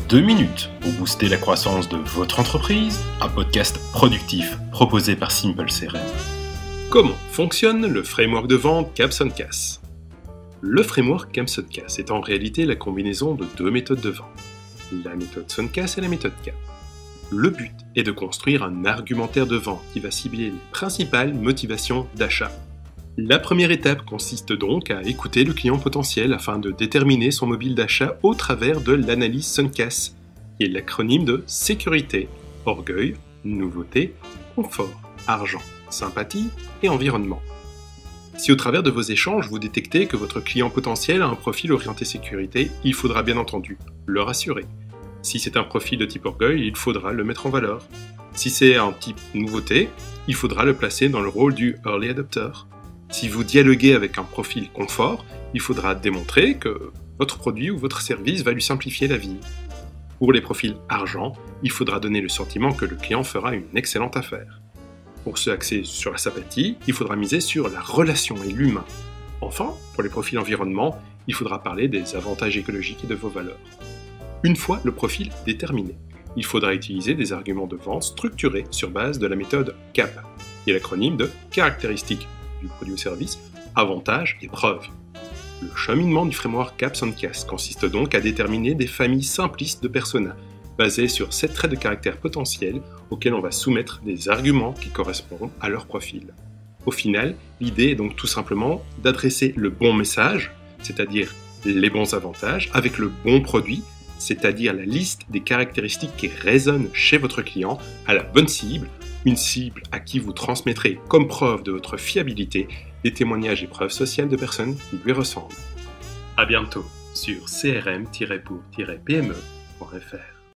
2 minutes pour booster la croissance de votre entreprise, un podcast productif proposé par Simple CRM. Comment fonctionne le framework de vente CAP-SUNCAS ? Le framework CAP-SUNCAS est en réalité la combinaison de deux méthodes de vente, la méthode SUNCAS et la méthode CAP. Le but est de construire un argumentaire de vente qui va cibler les principales motivations d'achat. La première étape consiste donc à écouter le client potentiel afin de déterminer son mobile d'achat au travers de l'analyse SUNCAS, qui est l'acronyme de sécurité, orgueil, nouveauté, confort, argent, sympathie et environnement. Si au travers de vos échanges vous détectez que votre client potentiel a un profil orienté sécurité, il faudra bien entendu le rassurer. Si c'est un profil de type orgueil, il faudra le mettre en valeur. Si c'est un type nouveauté, il faudra le placer dans le rôle du early adopter. Si vous dialoguez avec un profil confort, il faudra démontrer que votre produit ou votre service va lui simplifier la vie. Pour les profils argent, il faudra donner le sentiment que le client fera une excellente affaire. Pour se axer sur la sympathie, il faudra miser sur la relation et l'humain. Enfin, pour les profils environnement, il faudra parler des avantages écologiques et de vos valeurs. Une fois le profil déterminé, il faudra utiliser des arguments de vente structurés sur base de la méthode CAP, qui est l'acronyme de caractéristiques du produit ou service, avantages et preuves. Le cheminement du framework CAP-SUNCAS consiste donc à déterminer des familles simplistes de personas, basées sur 7 traits de caractère potentiels auxquels on va soumettre des arguments qui correspondent à leur profil. Au final, l'idée est donc tout simplement d'adresser le bon message, c'est-à-dire les bons avantages, avec le bon produit, c'est-à-dire la liste des caractéristiques qui résonnent chez votre client à la bonne cible, une cible à qui vous transmettrez comme preuve de votre fiabilité des témoignages et preuves sociales de personnes qui lui ressemblent. À bientôt sur crm-pour-pme.fr.